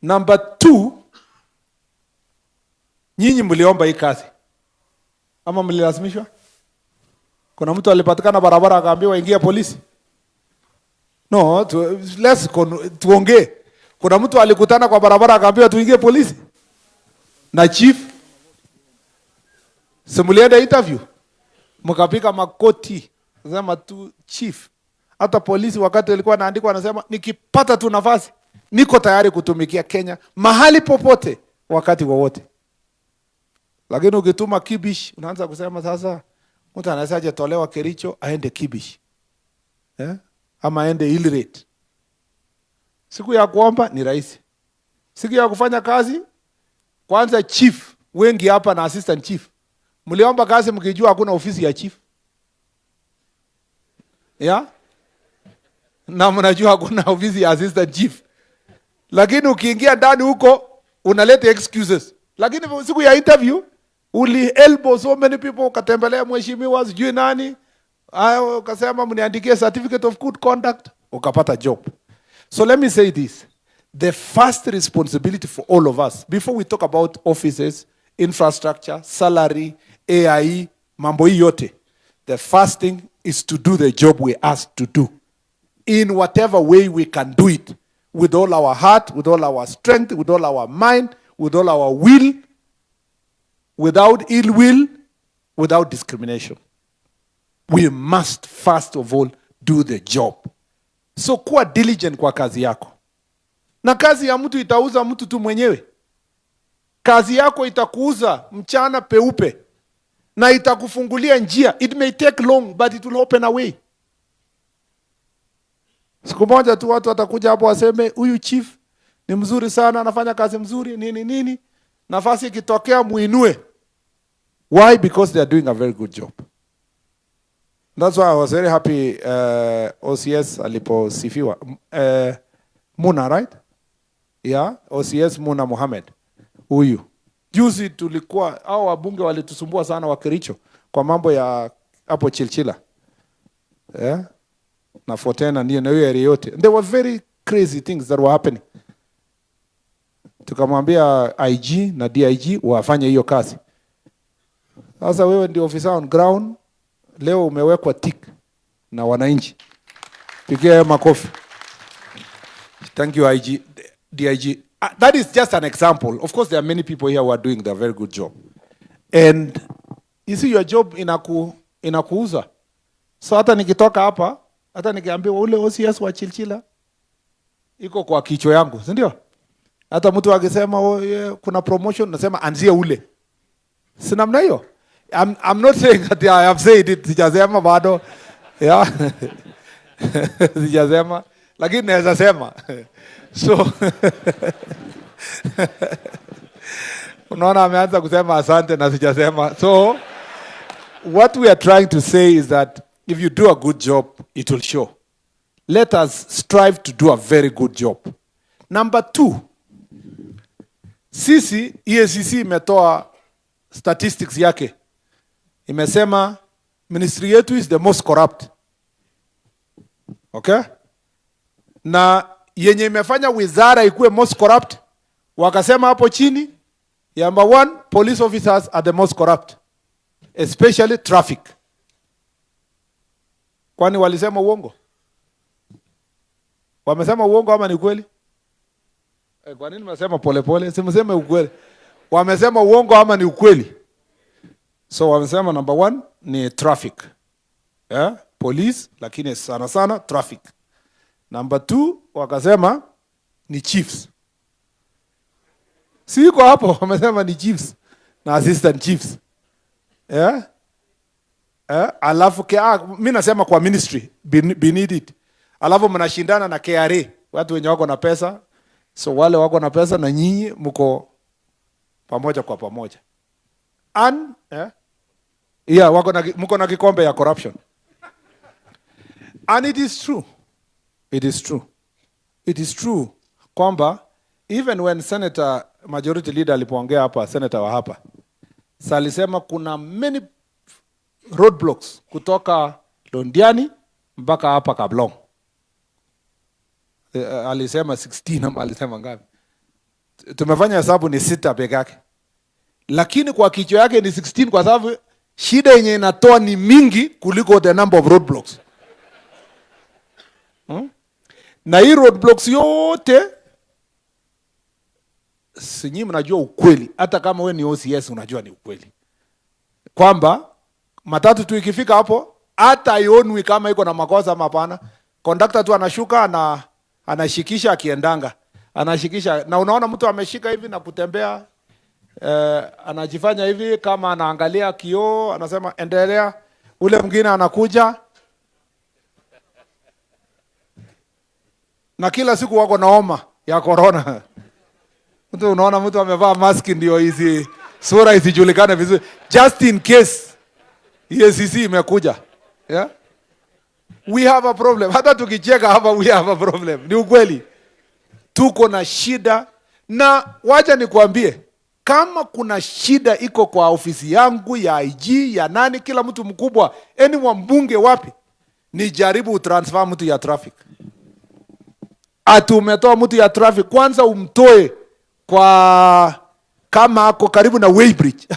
Number 2, nyinyi mliomba hii kazi ama mlilazimishwa? Kuna mtu alipatikana barabara akaambiwa ingia polisi? No, let's tuongee. Kuna mtu alikutana kwa barabara akaambiwa tuingie polisi? Na chief? Simulienda interview? Mkapika makoti. Sema tu chief. Hata polisi wakati alikuwa anaandikwa anasema nikipata tu nafasi niko tayari kutumikia Kenya mahali popote wakati wowote. Lakini ukituma Kibish unaanza kusema sasa mtu anasaje tolewa Kericho aende Kibish. Ama aende Ilirate. Siku ya kuomba ni rahisi. Siku ya kufanya kazi kwanza chief wengi hapa na assistant chief. Mliomba kazi mkijua hakuna ofisi ya chief. Na mnajua hakuna ofisi ya assistant chief. Lakini ukiingia ndani huko unaleta excuses. Lakini siku ya interview uli elbow so many people, ukatembelea mheshimiwa sijui nani, ukasema mniandikie certificate of good conduct, ukapata job. So let me say this. The first responsibility for all of us, before we talk about offices, infrastructure, salary, AIE, mambo hii yote, the first thing is to do the job we asked to do. In whatever way we can do it. With all our heart, with all our strength, with all our mind, with all our will, without ill will, without discrimination. We must first of all do the job. So kuwa diligent kwa kazi yako. Na kazi ya mtu itauza mtu tu mwenyewe. Kazi yako itakuuza mchana peupe. Na itakufungulia njia. It may take long, but it will open a way. Siku moja tu watu watakuja hapo waseme huyu chief ni mzuri sana, anafanya kazi mzuri, nini. Nafasi ikitokea muinue. Why? Because they are doing a very good job. That's why I was very happy OCS aliposifiwa. Muna, right? Yeah, OCS Muna Mohamed. Huyu. Juzi tulikuwa, au wabunge walitusumbua sana wa Kericho kwa mambo ya hapo Chilchila. Yeah. Na Fortena ndio na hiyo area yote. There were very crazy things that were happening. Tukamwambia IG na DIG wafanye hiyo kazi. Sasa wewe ndio officer on ground, leo umewekwa tick na wananchi. Pigia makofi. Thank you IG, DIG. That is just an example. Of course there are many people here who are doing a very good job. And you see your job inakuuza. So hata nikitoka hapa, hata nikiambiwa ule OCS wa Chilchila iko kwa kichwa yangu, si ndio? Hata mtu akisema kuna promotion nasema anzia ule. Si namna hiyo? I'm not saying that I have said it, sijasema bado. Yeah. Sijasema, lakini naweza sema. So unaona ameanza kusema asante na sijasema. So what we are trying to say is that if you do a good job, it will show. Let us strive to do a very good job. Number 2, sisi EACC imetoa statistics yake. Imesema ministry yetu is the most corrupt. Okay? Na yenye imefanya wizara ikuwe most corrupt, wakasema hapo chini, number 1, police officers are the most corrupt. Especially traffic. Kwani walisema uongo? Wamesema uongo ama ni kweli? Kwa nini mnasema polepole? Simseme ukweli. Wamesema uongo ama ni ukweli? So wamesema number 1 ni traffic. Yeah? Police, lakini sana traffic. Number 2 wakasema ni chiefs. Siko hapo wamesema ni chiefs na assistant chiefs. Yeah? Alafu mimi nasema kwa ministry beneath it. Alafu mnashindana na KRA, watu wenye wako na pesa. So wale wako na pesa na nyinyi mko pamoja kwa pamoja. Mko na kikombe ya corruption. And it is true. It is true. It is true kwamba even when Senator Majority Leader alipoongea hapa, Senator wa hapa, alisema kuna many roadblocks kutoka Londiani mpaka hapa Kablong. Alisema 16 ama alisema ngapi? tumefanya hesabu ni 6 peke yake, lakini kwa kichwa yake ni 16 kwa sababu shida yenye inatoa ni mingi kuliko the number of roadblocks. Na hii roadblocks yote sinyi mnajua ukweli, hata kama we ni OCS unajua ni ukweli kwamba matatu tu ikifika hapo hata ionwi kama iko na makosa ama hapana. Conductor tu anashuka anashikisha akiendanga, anashikisha, na unaona mtu ameshika hivi na kutembea anajifanya hivi kama anaangalia kioo, anasema endelea. Ule mwingine anakuja na kila siku wako na homa ya corona. Mtu unaona mtu amevaa mask ndio hizi sura isijulikane vizuri just in case EACC imekuja. Yeah? We have a problem. Hata tukicheka hapa we have a problem. Ni ukweli. Tuko na shida, na wacha nikwambie, kama kuna shida iko kwa ofisi yangu ya IG ya nani, kila mtu mkubwa, anyone mbunge wapi, ni jaribu utransfer mtu ya traffic. Ati umetoa mtu ya traffic, kwanza umtoe kwa kama ako karibu na Weybridge.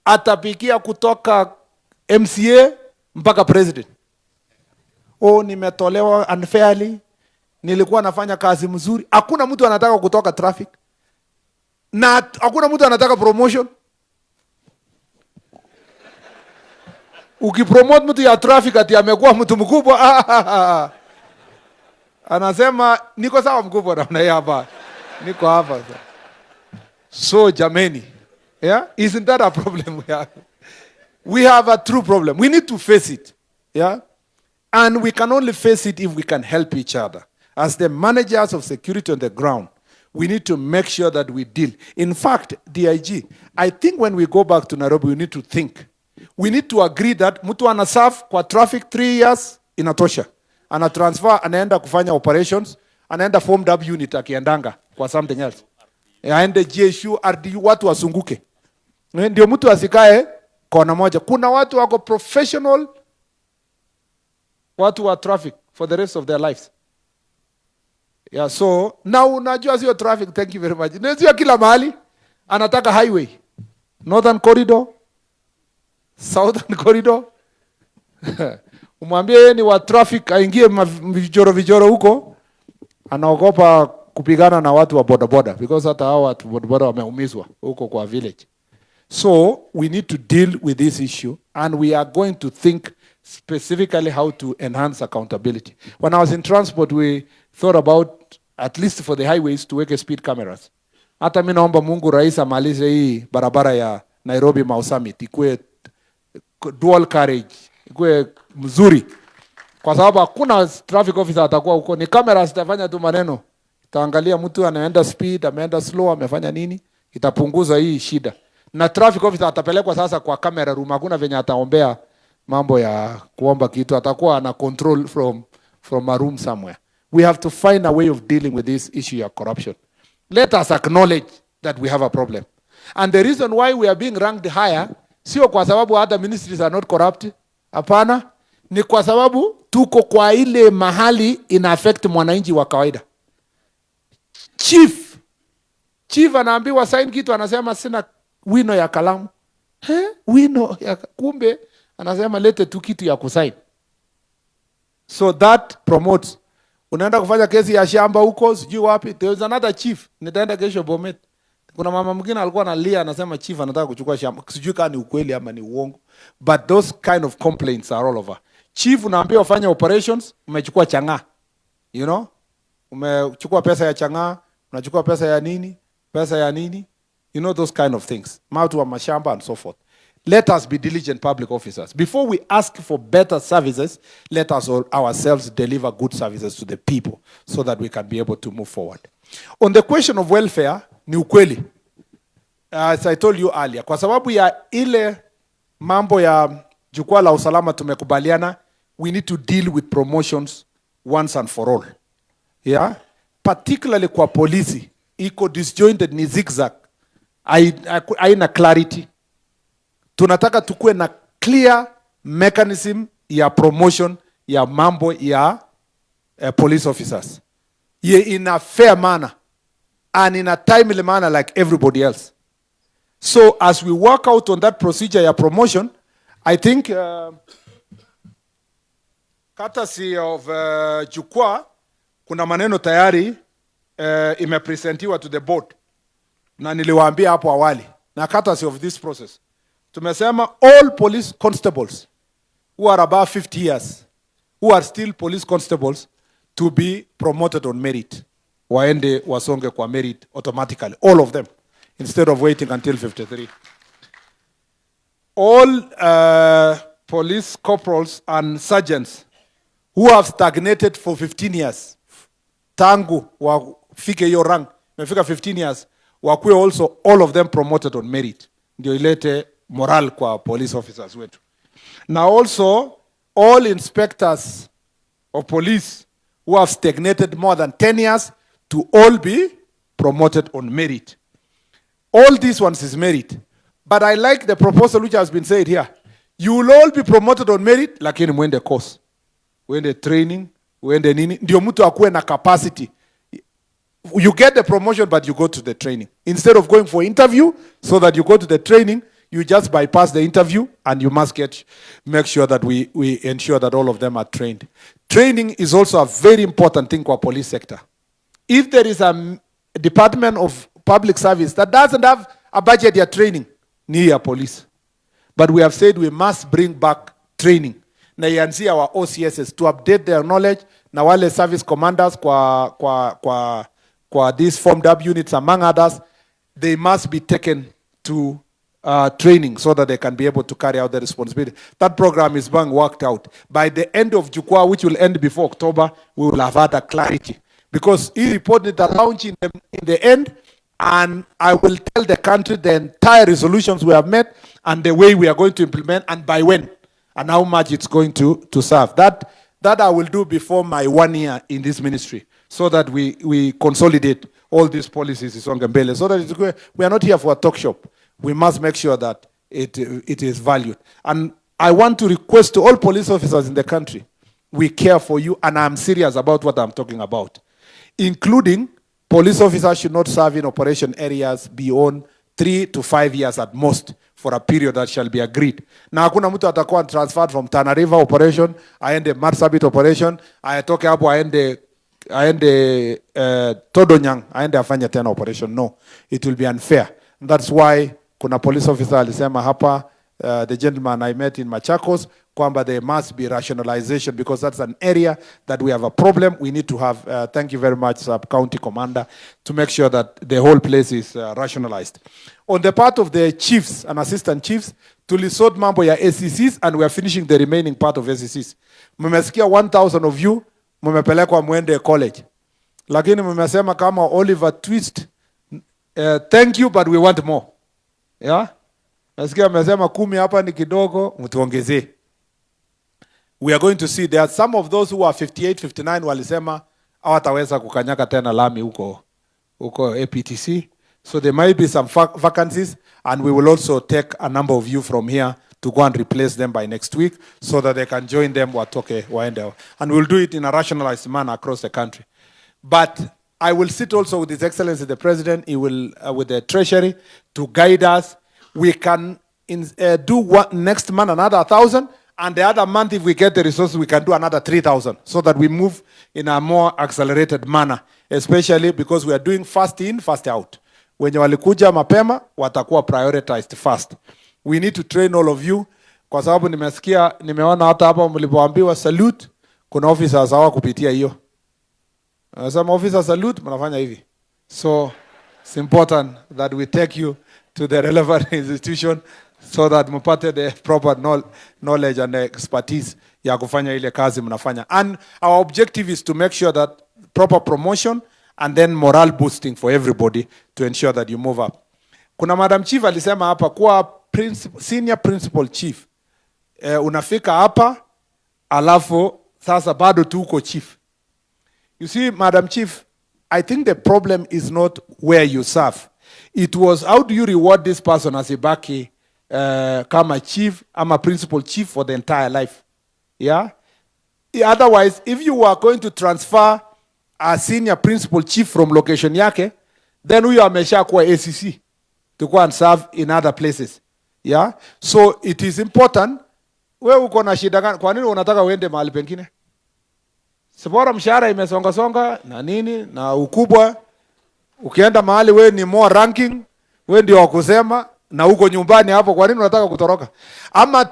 Atapikia kutoka MCA mpaka president. Nimetolewa unfairly, nilikuwa nafanya kazi mzuri. Hakuna mtu anataka kutoka traffic, na hakuna mtu anataka promotion. Ukipromote mtu ya traffic ati amekuwa mtu mkubwa, anasema niko sawa mkubwa namna hii hapa, niko hapa. So jameni, yeah, isn't that a problem? We have a true problem. We need to face it. Yeah, and we can only face it if we can help each other. As the managers of security on the ground, we need to make sure that we deal. In fact, DIG, I think when we go back to Nairobi, we need to think. We need to agree that mtu anaserve kwa traffic 3 years inatosha. Ana transfer, anaenda kufanya operations, anaenda form W unit akiendanga kwa something else. Aende GSU, RDU, watu wasunguke. Ndio mtu asikae kona moja. Kuna watu wako professional, watu wa traffic for the rest of their lives. Yeah, so now unajua sio traffic, thank you very much. Sio kila mahali anataka highway, northern corridor, southern corridor. Umwambie yeye ni wa traffic aingie vijoro huko, anaogopa kupigana na watu wa bodaboda because hata hao watu bodaboda wameumizwa huko kwa village. So we need to deal with this issue, and we are going to think specifically how to enhance accountability. When I was in transport, we thought about, at least for the highways, to weke speed cameras. Hata mimi naomba Mungu rais amalize hii barabara ya Nairobi Mau Summit ikuwe dual carriage, ikuwe mzuri, kwa sababu hakuna traffic officer atakuwa huko, ni kamera zitafanya tu maneno, itaangalia mtu anaenda speed, ameenda slow, amefanya nini, itapunguza hii shida. Na traffic officer atapelekwa sasa kwa camera room, hakuna venye ataombea mambo ya kuomba kitu, atakuwa ana control from a room somewhere. We have to find a way of dealing with this issue of corruption. Let us acknowledge that we have a problem. And the reason why we are being ranked higher, sio kwa sababu other ministries are not corrupt. Hapana, ni kwa sababu tuko kwa ile mahali ina affect mwananchi wa kawaida. Chief anaambiwa sign kitu, anasema sina wino ya kalamu. Wino ya kumbe anasema lete tu kitu ya kusign. So that promotes. Unaenda kufanya kesi ya shamba huko sijui wapi, there is another chief, nitaenda kesho Bomet. Kuna mama mwingine alikuwa analia, anasema chief anataka kuchukua shamba. Sijui kama ni ukweli ama ni uongo, but those kind of complaints are all over. Chief unaambiwa ufanye operations, umechukua chang'aa. You know? Umechukua pesa ya chang'aa, unachukua pesa ya nini? Pesa ya nini? You know, those kind of things. Mautu wa mashamba and so forth. Let us be diligent public officers. Before we ask for better services, let us ourselves deliver good services to the people so that we can be able to move forward. On the question of welfare, ni ukweli. As I told you earlier, kwa sababu ya ile mambo ya jukwaa la usalama tumekubaliana, we need to deal with promotions once and for all. Yeah? Particularly kwa polisi, iko disjointed, ni zigzag. Haina clarity. Tunataka tukue na clear mechanism ya promotion ya mambo ya police officers. Ye ina fair manner. and in a timely manner like everybody else. So as we work out on that procedure ya promotion, I think courtesy of Jukwaa, kuna maneno tayari imepresentiwa to the board. Na niliwaambia hapo awali, na courtesy of this process, tumesema all police constables who are above 50 years, who are still police constables, to be promoted on merit. Waende wasonge kwa merit automatically, all of them, instead of waiting until 53. All police corporals and sergeants who have stagnated for 15 years, tangu wafike hiyo rank, mefika 15 years, wakuwe also all of them promoted on merit. Ndio ilete moral kwa police officers wetu. Now also, all inspectors of police who have stagnated more than 10 years to all be promoted on merit. All these ones is merit. But I like the proposal which has been said here. You will all be promoted on merit, lakini mwende course. Mwende training, mwende nini. Ndio mtu akuwe na capacity. You get the promotion, but you go to the training. Instead of going for interview, so that you go to the training, you just bypass the interview, and you must make sure that we ensure that all of them are trained. Training is also a very important thing for police sector. If there is a department of public service that doesn't have a budget for training, near police. But we have said we must bring back training. Na ianzie our OCSs to update their knowledge, na wale service commanders kwa these formed up units among others, they must be taken to training so that they can be able to carry out the responsibility. That program is being worked out. By the end of Jukwaa, which will end before October, we will have had a clarity. Because he reported the launch in the end, and I will tell the country the entire resolutions we have met and the way we are going to implement and by when and how much it's going to serve. That I will do before my 1 year in this ministry, so that we consolidate all these policies in Songambele, so that we are not here for a talk shop. We must make sure that it is valued. And I want to request to all police officers in the country, we care for you, and I'm serious about what I'm talking about. Including police officers should not serve in operation areas beyond 3 to 5 years at most, for a period that shall be agreed. Na hakuna mtu atakuwa transferred from Tana River operation, aende Marsabit operation, ayatoke hapo aende Todonyang, aende afanye tena operation. No, it will be unfair. And that's why kuna police officer alisema hapa, the gentleman I met in Machakos, kwamba there must be rationalization, because that's an area that we have a problem. We need to have, thank you very much, Sub-County Commander, to make sure that the whole place is rationalized. On the part of the chiefs and assistant chiefs, tulisort mambo ya SCCs, and we are finishing the remaining part of SCCs. Mmesikia 1,000 of you, mmepelekwa mwende college. Lakini mmesema kama Oliver Twist, thank you, but we want more. Yeah? Nasikia mmesema 10 hapa ni kidogo, mtuongezee. We are going to see, there are some of those who are 58, 59, walisema hawataweza kukanyaka tena lami huko APTC. So there might be some vacancies, and we will also take a number of you from here to go and replace them by next week, so that they can join them watoke waende. And we'll do it in a rationalized manner across the country. But I will sit also with His Excellency the President, he will, with the Treasury, to guide us. We can do next month another 1,000, and the other month, if we get the resources, we can do another 3,000, so that we move in a more accelerated manner, especially because we are doing fast in, fast out. Wenye walikuja mapema, watakuwa prioritized first. We need to train all of you, kwa sababu nimeona hata hapa mlipoambiwa salute, kuna officers hawa kupitia hiyo. Some officers salute, mnafanya hivi. So it's important that we take you to the relevant institution, so that mpate the proper knowledge and expertise ya kufanya ile kazi mnafanya. And our objective is to make sure that proper promotion and then morale boosting for everybody, to ensure that you move up. Kuna Madam Chief alisema hapa kuwa senior principal chief. Unafika hapa, alafu sasa bado tu uko chief. You see, Madam Chief, I think the problem is not where you serve. It was, how do you reward this person as ibaki kama chief, ama principal chief for the entire life? Yeah? Otherwise, if you were going to transfer a senior principal chief from location yake, then huyo ameshakuwa ACC to go and serve in other places. Yeah, so it is important. Wewe uko na shida gani? Kwa nini unataka uende mahali pengine? Sibora mshahara imesonga songa na nini na ukubwa. Ukienda mahali wewe ni more ranking, wewe ndio wakusema, na uko nyumbani hapo, kwa nini unataka kutoroka? Ama